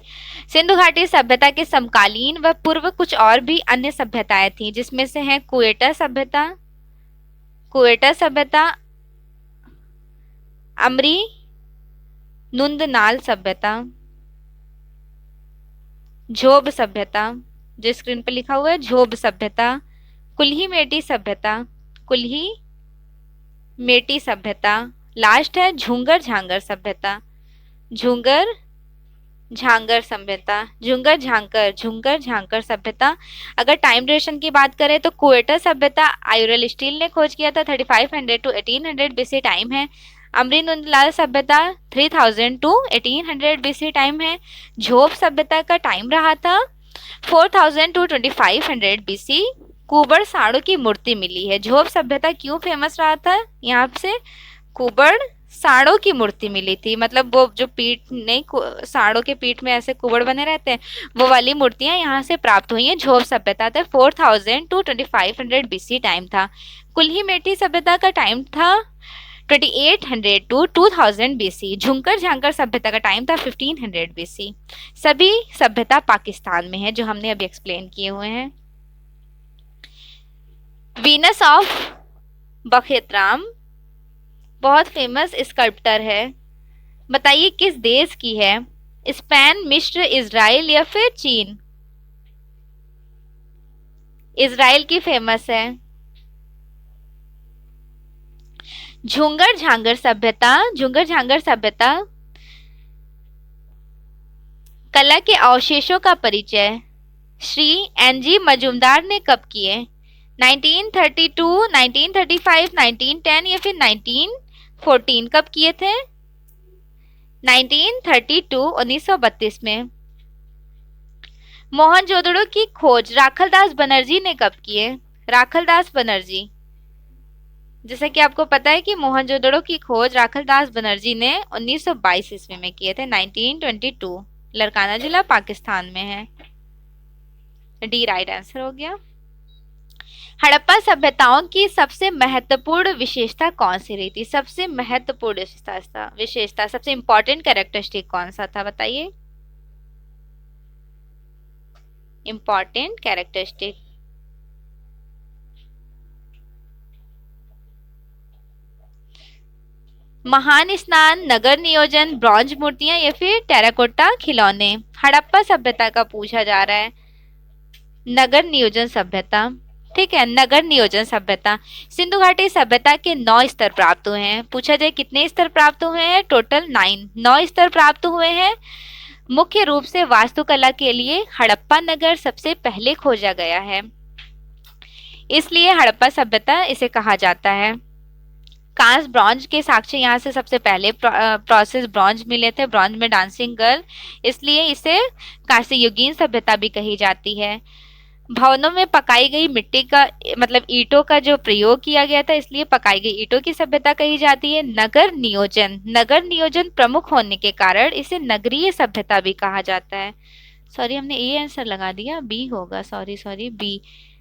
A: सिंधु घाटी सभ्यता के समकालीन व पूर्व कुछ और भी अन्य सभ्यताएं थी, जिसमें से है कुवेटा सभ्यता, अमरी नुंदनाल सभ्यता, झोब सभ्यता, जो स्क्रीन पर लिखा हुआ है झोब सभ्यता, कुल्ही मेटी सभ्यता, लास्ट है झूंगर झांगर सभ्यता। झूंगर झांकर सभ्यता। अगर टाइम ड्यूरेशन की बात करें तो कुवेटा सभ्यता आयुरल स्टील ने खोज किया था, 3500 to 1800 BC टाइम है। अमरीनुल्लाह सभ्यता 3000 टू 1800 बीसी टाइम है। झोप सभ्यता का टाइम रहा था 4000 टू 2500 बीसी। कुबड़ साड़ों की मूर्ति मिली है। झोप सभ्यता क्यों फेमस रहा था? यहाँ से कुबड़ साड़ों की मूर्ति मिली थी, मतलब वो जो पीठ नहीं, साड़ों के पीठ में ऐसे कुबड़ बने रहते हैं, वो वाली मूर्तियां यहाँ से प्राप्त हुई हैं। झोप सभ्यता था 4000 टू 2500 बीसी टाइम था। कुल्ही मेटी सभ्यता का टाइम था 2800 टू 2000 बीसी। झुंकर झांकर सभ्यता का टाइम था 1500 बीसी। सभी सभ्यता पाकिस्तान में है, जो हमने अभी एक्सप्लेन किए हुए हैं। वीनस ऑफ बखेतराम बहुत फेमस स्कल्प्टर है, बताइए किस देश की है? स्पेन, मिस्र, इजराइल या फिर चीन? इजराइल की फेमस है। झुंगर झांगर सभ्यता, झुंगर झांगर सभ्यता कला के अवशेषों का परिचय श्री एनजी मजूमदार ने कब किए? 1932, 1935, 1910 या फिर 1914? कब किए थे? 1932, 1932 में। मोहनजोदड़ो की खोज राखलदास बनर्जी ने कब किए? राखलदास बनर्जी, जैसे कि आपको पता है कि मोहनजोदड़ो की खोज राखलदास बनर्जी ने 1922 ईस्वी में किए थे। 1922, लड़काना जिला पाकिस्तान में है। डी राइट आंसर हो गया। हड़प्पा सभ्यताओं की सबसे महत्वपूर्ण विशेषता कौन सी रही थी? सबसे महत्वपूर्ण विशेषता सबसे इंपॉर्टेंट कैरेक्टरिस्टिक कौन सा था, बताइए? इंपॉर्टेंट कैरेक्टरिस्टिक, महान स्नान, नगर नियोजन, ब्रॉन्ज मूर्तियां या फिर टेराकोटा खिलौने? हड़प्पा सभ्यता का पूछा जा रहा है। नगर नियोजन सभ्यता, ठीक है, नगर नियोजन सभ्यता। सिंधु घाटी सभ्यता के 9 स्तर प्राप्त हुए हैं। पूछा जाए कितने स्तर प्राप्त हुए हैं? टोटल 9 स्तर प्राप्त हुए हैं। मुख्य रूप से वास्तुकला के लिए हड़प्पा नगर सबसे पहले खोजा गया है, इसलिए हड़प्पा सभ्यता इसे कहा जाता है। कांस्य ब्रॉन्ज के साक्ष्य यहाँ से सबसे पहले प्रोसेस ब्रॉन्ज मिले थे, ब्रॉन्ज में डांसिंग गर्ल, इसलिए इसे कांस्ययुगीन सभ्यता भी कही जाती है। भवनों में पकाई गई मिट्टी का, मतलब ईंटों का जो प्रयोग किया गया था, इसलिए पकाई गई ईंटों की सभ्यता कही जाती है। नगर नियोजन, नगर नियोजन प्रमुख होने के कारण इसे नगरीय सभ्यता भी कहा जाता है। सॉरी, हमने ए आंसर लगा दिया, बी होगा, सॉरी बी।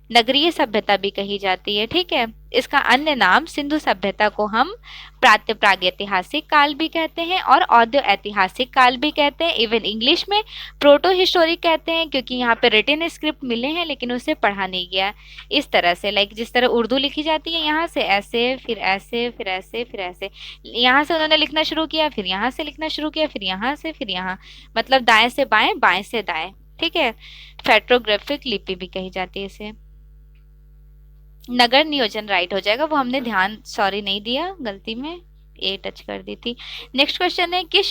A: नगरीय सभ्यता भी कही जाती है, ठीक है। इसका अन्य नाम सिंधु सभ्यता को हम प्रातः प्रागैतिहासिक काल भी कहते हैं और औद्यो ऐतिहासिक काल भी कहते हैं। इवन इंग्लिश में प्रोटो हिस्टोरिक कहते हैं, क्योंकि यहाँ पे रिटन स्क्रिप्ट मिले हैं लेकिन उसे पढ़ा नहीं गया। इस तरह से, लाइक जिस तरह उर्दू लिखी जाती है, यहाँ से ऐसे, फिर ऐसे, फिर ऐसे, फिर ऐसे, यहाँ से उन्होंने लिखना शुरू किया, फिर यहाँ से लिखना शुरू किया, फिर यहाँ से, फिर यहाँ, मतलब दाएं से बाएं, बाएं से दाएं, ठीक है। पेट्रोग्राफिक लिपि भी कही जाती है इसे। नगर नियोजन राइट हो जाएगा, वो हमने ध्यान सॉरी नहीं दिया, गलती में ए टच कर दी थी। नेक्स्ट क्वेश्चन है, किस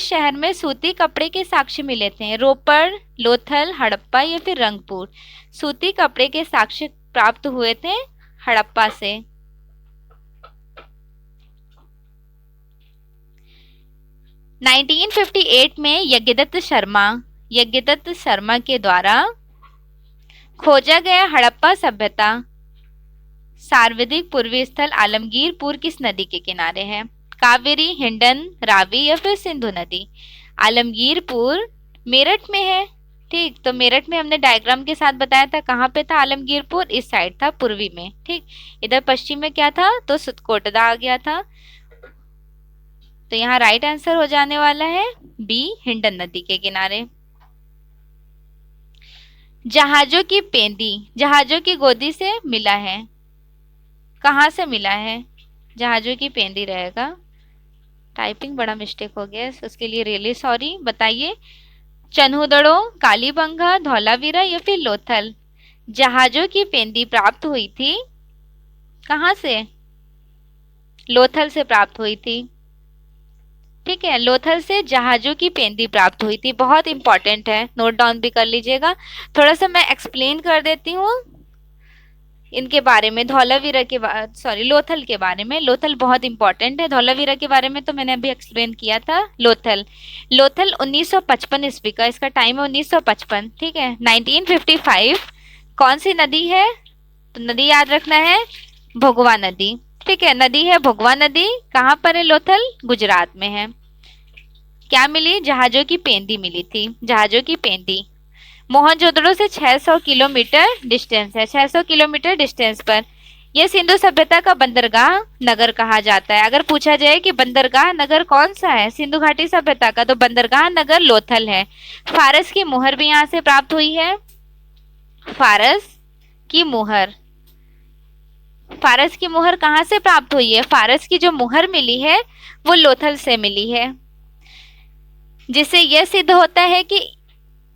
A: शहर में सूती कपड़े के साक्ष्य मिले थे? रोपड़, लोथल, हड़प्पा या फिर रंगपुर? सूती कपड़े के साक्ष्य प्राप्त हुए थे हड़प्पा से। – 1958 में यज्ञदत्त शर्मा के द्वारा खोजा गया हड़प्पा सभ्यता सर्वाधिक पूर्वी स्थल आलमगीरपुर किस नदी के किनारे है? कावेरी, हिंडन, रावी या फिर सिंधु नदी? आलमगीरपुर मेरठ में है, ठीक। तो मेरठ में हमने डायग्राम के साथ बताया था कहाँ पे था आलमगीरपुर, इस साइड था पूर्वी में, ठीक। इधर पश्चिम में क्या था? तो सुतकोटदा आ गया था। तो यहाँ राइट आंसर हो जाने वाला है बी, हिंडन नदी के किनारे। जहाजों की पेंदी जहाजों की गोदी से मिला है, कहाँ से मिला है? जहाजों की पेंदी रहेगा। टाइपिंग बड़ा मिस्टेक हो गया, उसके लिए रियली सॉरी। बताइए, चन्हुदड़ो, कालीबंगा, धौलावीरा या फिर लोथल? जहाजों की पेंदी प्राप्त हुई थी कहाँ से? लोथल से प्राप्त हुई थी, ठीक है। लोथल से जहाजों की पेंदी प्राप्त हुई थी, बहुत इंपॉर्टेंट है, नोट डाउन भी कर लीजिएगा। थोड़ा सा मैं एक्सप्लेन कर देती हूँ। इनके बारे में, धौलावीरा के सॉरी लोथल के बारे में। लोथल बहुत इंपॉर्टेंट है। धौलावीरा के बारे में तो मैंने अभी एक्सप्लेन किया था। लोथल, लोथल 1955 ईस्वी का, इसका टाइम है 1955, ठीक है। 1955 कौन सी नदी है? तो नदी याद रखना है भोगवा नदी, ठीक है। नदी है भोगवा नदी। कहाँ पर है लोथल? गुजरात में है। क्या मिली? जहाजों की पेंदी मिली थी, जहाजों की पेंदी। मोहनजोदड़ो से 600 किलोमीटर डिस्टेंस है, 600 किलोमीटर डिस्टेंस पर। यह सिंधु सभ्यता का बंदरगाह नगर कहा जाता है। अगर पूछा जाए कि बंदरगाह नगर कौन सा है सिंधु घाटी सभ्यता का, तो बंदरगाह नगर लोथल है। फारस की मुहर भी यहाँ से प्राप्त हुई है। फारस की मुहर, फारस की मुहर कहाँ से प्राप्त हुई है? फारस की जो मुहर मिली है वो लोथल से मिली है, जिससे यह सिद्ध होता है कि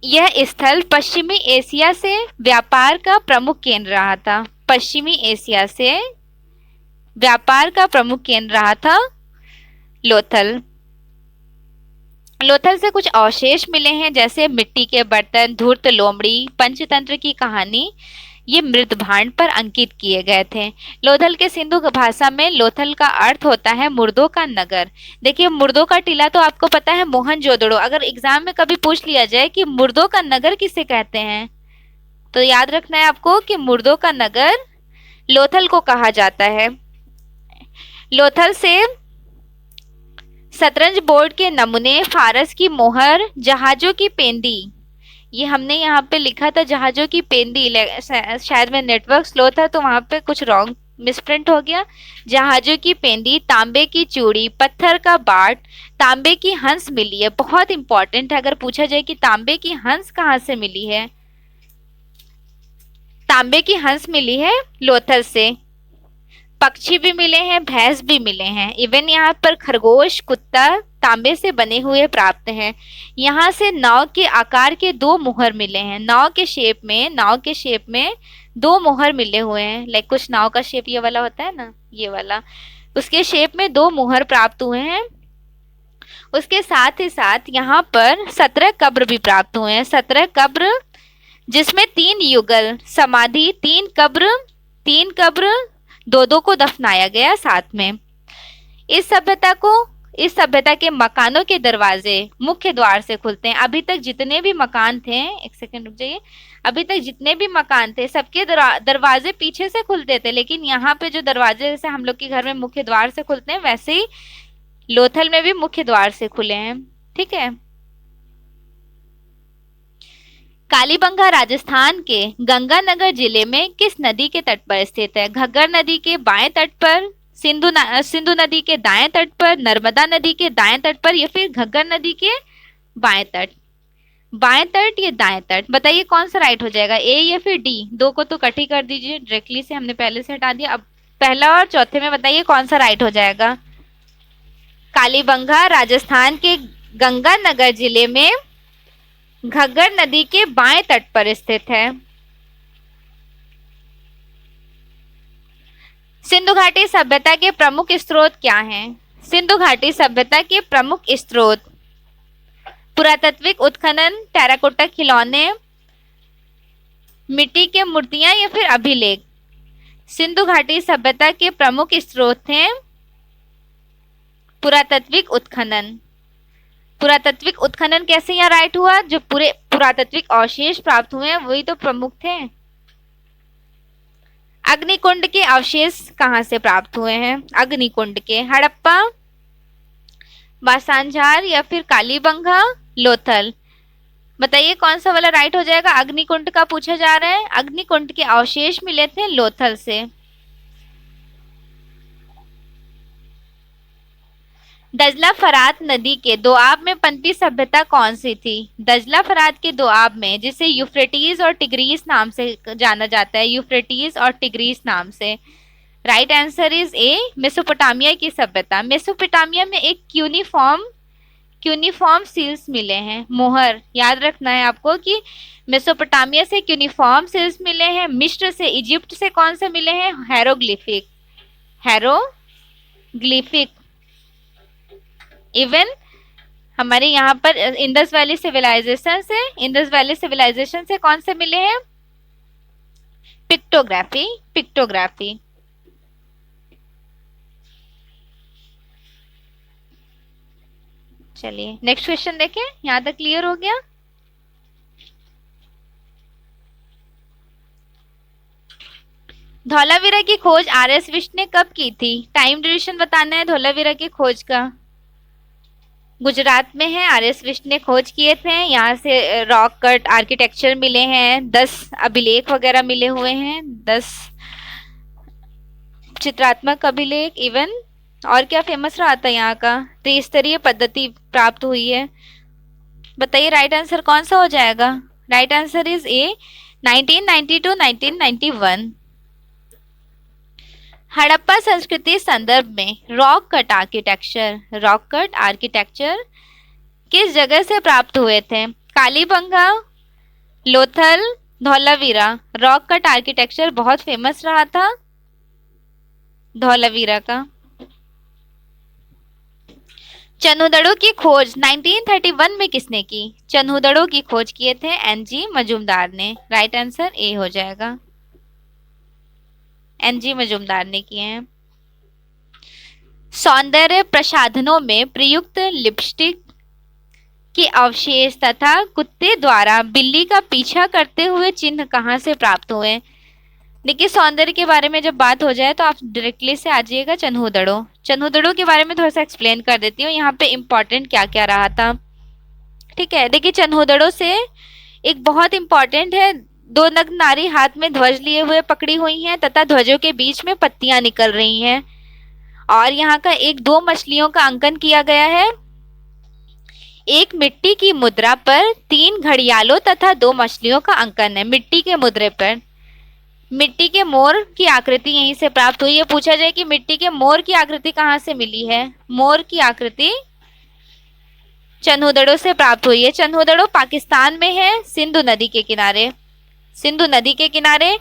A: यह स्थल पश्चिमी एशिया से व्यापार का प्रमुख केंद्र रहा था। पश्चिमी एशिया से व्यापार का प्रमुख केंद्र रहा था लोथल। लोथल से कुछ अवशेष मिले हैं, जैसे मिट्टी के बर्तन, धूर्त लोमड़ी, पंचतंत्र की कहानी। ये मृत भांड पर अंकित किए गए थे। लोथल के सिंधु भाषा में लोथल का अर्थ होता है मुर्दों का नगर। देखिए, मुर्दों का टीला तो आपको पता है मोहनजोदड़ो। अगर एग्जाम में कभी पूछ लिया जाए कि मुर्दों का नगर किसे कहते हैं, तो याद रखना है आपको कि मुर्दों का नगर लोथल को कहा जाता है। लोथल से शतरंज बोर्ड के नमूने, फारस की मोहर, जहाजों की पेंदी, ये हमने यहाँ पे लिखा था जहाजों की पेंदी, शायद में नेटवर्क स्लो था तो वहां पे कुछ रॉन्ग मिसप्रिंट हो गया। जहाजों की पेंदी, तांबे की चूड़ी, पत्थर का बाट, तांबे की हंस मिली है। बहुत इंपॉर्टेंट है, अगर पूछा जाए कि तांबे की हंस कहाँ से मिली है, तांबे की हंस मिली है लोथल से। पक्षी भी मिले हैं, भैंस भी मिले हैं। इवन यहाँ पर खरगोश, कुत्ता तांबे से बने हुए प्राप्त हैं। यहाँ से नाव के आकार के 2 मुहर मिले हैं। नाव के शेप में 2 मुहर मिले हुए हैं। लाइक कुछ नाव का शेप ये वाला होता है ना, ये वाला, उसके शेप में 2 मुहर प्राप्त हुए हैं। उसके साथ ही साथ यहाँ पर 17 कब्र भी प्राप्त हुए हैं। 17 कब्र, जिसमें 3 युगल समाधि, 3 कब्र 2-2 को दफनाया गया साथ में। इस सभ्यता के मकानों के दरवाजे मुख्य द्वार से खुलते हैं। अभी तक जितने भी मकान थे, एक सेकंड रुक जाइए, अभी तक जितने भी मकान थे सबके दरवाजे पीछे से खुलते थे, लेकिन यहाँ पे जो दरवाजे जैसे हम लोग के घर में मुख्य द्वार से खुलते हैं, वैसे ही लोथल में भी मुख्य द्वार से खुले हैं, ठीक है। कालीबंगा राजस्थान के गंगानगर जिले में किस नदी के तट पर स्थित है? घग्गर नदी के बाएं तट पर, सिंधु नदी के दाएं तट पर, नर्मदा नदी के दाएं तट पर, या फिर घग्गर नदी के बाएं तट? बाएं तट या दाएं तट, बताइए कौन सा राइट हो जाएगा, ए या फिर डी? 2 को तो कट ही कर दीजिए, डायरेक्टली से हमने पहले से हटा दिया। अब पहला और चौथे में बताइए कौन सा राइट हो जाएगा। कालीबंगा राजस्थान के गंगानगर जिले में घग्गर नदी के बाएं तट पर स्थित है। सिंधु घाटी सभ्यता के प्रमुख स्रोत क्या हैं? सिंधु घाटी सभ्यता के प्रमुख स्रोत पुरातात्विक उत्खनन, टेराकोटा खिलौने, मिट्टी के मूर्तियां या फिर अभिलेख। सिंधु घाटी सभ्यता के प्रमुख स्रोत हैं पुरातात्विक उत्खनन। पुरातात्विक उत्खनन कैसे यहाँ राइट हुआ? जो पूरे पुरातात्विक अवशेष प्राप्त हुए हैं वही तो प्रमुख थे। अग्निकुंड के अवशेष कहाँ से प्राप्त हुए हैं? अग्निकुंड के हड़प्पा, बासांझार या फिर कालीबंगा, लोथल, बताइए कौन सा वाला राइट हो जाएगा। अग्निकुंड का पूछा जा रहा है। अग्निकुंड के अवशेष मिले थे लोथल से। दजला फरात नदी के दोआब में पनपी सभ्यता कौन सी थी? दजला फरात के दोआब में, जिसे यूफ्रेटीज और टिग्रीस नाम से जाना जाता है, यूफ्रेटीज और टिग्रीस नाम से। Right answer is A, Mesopotamia की सभ्यता। मेसोपोटामिया में एक क्यूनिफॉर्म सील्स मिले हैं, मोहर। याद रखना है आपको कि मेसोपोटामिया से क्यूनिफॉर्म सील्स मिले हैं। मिस्र से, इजिप्ट से कौन से मिले हैं? हेरोग्लिफिक। इवन हमारे यहाँ पर इंडस वैली सिविलाइजेशन से कौन से मिले हैं? Pictography, pictography. चलिए नेक्स्ट क्वेश्चन देखें, यहां तक क्लियर हो गया। धौलावीरा की खोज आर.एस. विष्ट ने कब की थी? टाइम ड्यूरेशन बताना है धौलावीरा की खोज का। गुजरात में है, आर.एस. विष्ट ने खोज किए थे। यहाँ से रॉक कट आर्किटेक्चर मिले हैं, 10 अभिलेख वगैरह मिले हुए हैं, 10 चित्रात्मक अभिलेख। इवन और क्या फेमस रहा था यहाँ का? त्रिस्तरीय पद्धति प्राप्त हुई है। बताइए राइट आंसर कौन सा हो जाएगा? Right answer is A, 1992 1991। Harappa संस्कृति संदर्भ में rock cut architecture, rock cut architecture किस जगह से प्राप्त हुए थे? Kalibangan, Lothal, Dholavira. Rock cut architecture बहुत फेमस रहा था धौलावीरा का। चन्हुदड़ों की खोज 1931 में किसने की? चन्हुदड़ों की खोज किए थे एन.जी. मजूमदार ने। राइट आंसर ए हो जाएगा, एन.जी. मजूमदार ने किए हैं। सौंदर्य प्रसाधनों में प्रयुक्त लिपस्टिक के अवशेष तथा कुत्ते द्वारा बिल्ली का पीछा करते हुए चिन्ह कहाँ से प्राप्त हुए? देखिए सौंदर्य के बारे में जब बात हो जाए तो आप डायरेक्टली से आ जाइएगा चन्हुदड़ों। चन्हुदड़ों के बारे में थोड़ा सा एक्सप्लेन कर देती हूँ, यहाँ पे इम्पोर्टेंट क्या क्या रहा था। ठीक है, देखिए चन्हुदड़ों से एक बहुत इम्पोर्टेंट है, 2 नग्न नारी हाथ में ध्वज लिए हुए पकड़ी हुई हैं तथा ध्वजों के बीच में पत्तियां निकल रही हैं। और यहाँ का 2 मछलियों का अंकन किया गया है। एक मिट्टी की मुद्रा पर 3 घड़ियालों तथा 2 मछलियों का अंकन है मिट्टी के मुद्रे पर। मिट्टी के मोर की आकृति यहीं से प्राप्त हुई है। पूछा जाए कि मिट्टी के मोर की आकृति कहाँ से मिली है? मोर की आकृति चन्हुदड़ों से प्राप्त हुई है। चन्हुदड़ों पाकिस्तान में है, सिंधु नदी के किनारे। सिंधु नदी के किनारे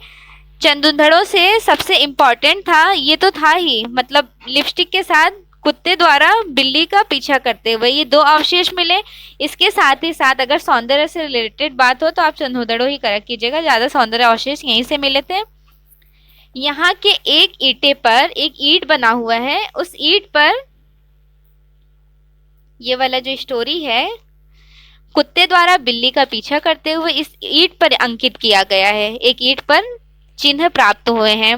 A: चन्हुदड़ों से सबसे इम्पोर्टेंट था, ये तो था ही, मतलब लिपस्टिक के साथ कुत्ते द्वारा बिल्ली का पीछा करते हुए ये 2 अवशेष मिले। इसके साथ ही साथ अगर सौंदर्य से रिलेटेड बात हो तो आप चन्हुदड़ों ही करेक्ट कीजिएगा, ज्यादा सौंदर्य अवशेष यहीं से मिले थे। यहाँ के एक ईंटे पर एक ईंट बना हुआ है, उस ईंट पर ये वाला जो स्टोरी है कुत्ते द्वारा बिल्ली का पीछा करते हुए इस ईंट पर अंकित किया गया है। एक ईंट पर चिन्ह प्राप्त हुए हैं।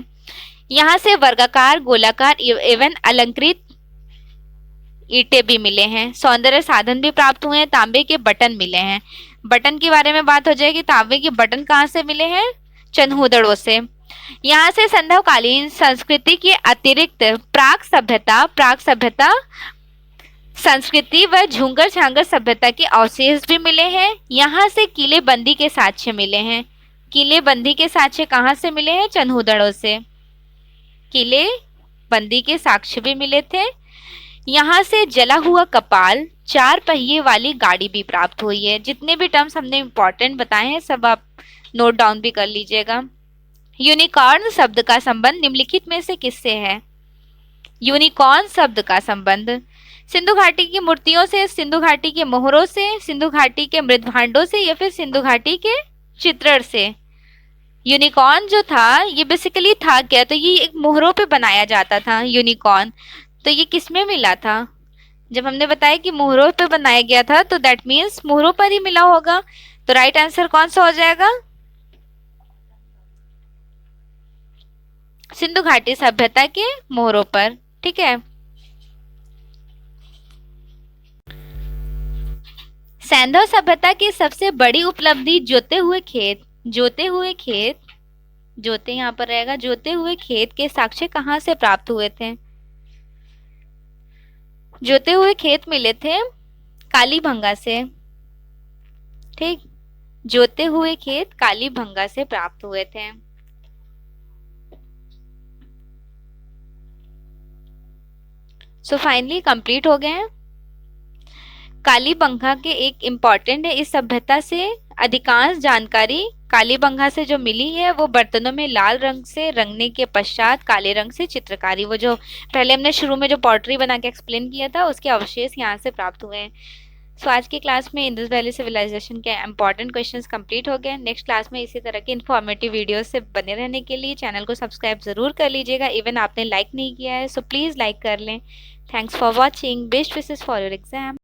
A: यहाँ से वर्गाकार, गोलाकार एवं अलंकृत ईंटें भी मिले हैं। सौंदर्य साधन भी प्राप्त हुए हैं, तांबे के बटन मिले हैं। बटन के बारे में बात हो जाएगी, तांबे के बटन कहाँ से मिले हैं? चन्हुदड़ों से। यहाँ से संध्याकालीन संस्कृति के अतिरिक्त प्राक सभ्यता संस्कृति व झूंगर छांगर सभ्यता के अवशेष भी मिले हैं। यहाँ से किलेबंदी के साक्ष्य मिले हैं। किलेबंदी के साक्ष्य कहाँ से मिले हैं? चन्हुदड़ों से। किलेबंदी के साक्ष्य भी मिले थे। यहाँ से जला हुआ कपाल, 4 पहिए वाली गाड़ी भी प्राप्त हुई है। जितने भी टर्म्स हमने इंपॉर्टेंट बताए हैं सब आप नोट डाउन भी कर लीजिएगा। यूनिकॉर्न शब्द का संबंध निम्नलिखित में से किससे है? यूनिकॉर्न शब्द का संबंध सिंधु घाटी की मूर्तियों से, सिंधु घाटी के मोहरों से, सिंधु घाटी के मृदभांडों से या फिर सिंधु घाटी के चित्रण से। यूनिकॉर्न जो था ये बेसिकली था क्या? तो ये एक मोहरों पे बनाया जाता था यूनिकॉर्न। तो ये किस में मिला था? जब हमने बताया कि मोहरों पे बनाया गया था तो दैट मीन्स मोहरों पर ही मिला होगा। तो राइट आंसर कौन सा हो जाएगा? सिंधु घाटी सभ्यता के मोहरों पर। ठीक है, सैंधव सभ्यता की सबसे बड़ी उपलब्धि जोते हुए खेत, जोते यहाँ पर रहेगा, जोते हुए खेत के साक्ष्य कहाँ से प्राप्त हुए थे? जोते हुए खेत मिले थे कालीबंगा से। ठीक, जोते हुए खेत कालीबंगा से प्राप्त हुए थे। सो फाइनली कंप्लीट हो गए हैं। कालीबंगा के एक इम्पॉर्टेंट है, इस सभ्यता से अधिकांश जानकारी कालीबंगा से जो मिली है वो बर्तनों में लाल रंग से रंगने के पश्चात काले रंग से चित्रकारी, वो जो पहले हमने शुरू में जो पॉटरी बना के एक्सप्लेन किया था उसके अवशेष यहाँ से प्राप्त हुए हैं। सो आज की क्लास में इंडस वैली सिविलाइजेशन के इंपॉर्टेंट क्वेश्चंस कंप्लीट हो गए। नेक्स्ट क्लास में इसी तरह की इन्फॉर्मेटिव वीडियोस से बने रहने के लिए चैनल को सब्सक्राइब ज़रूर कर लीजिएगा। इवन आपने लाइक नहीं किया है सो प्लीज़ लाइक कर लें। Thanks for watching. Best wishes for your exam.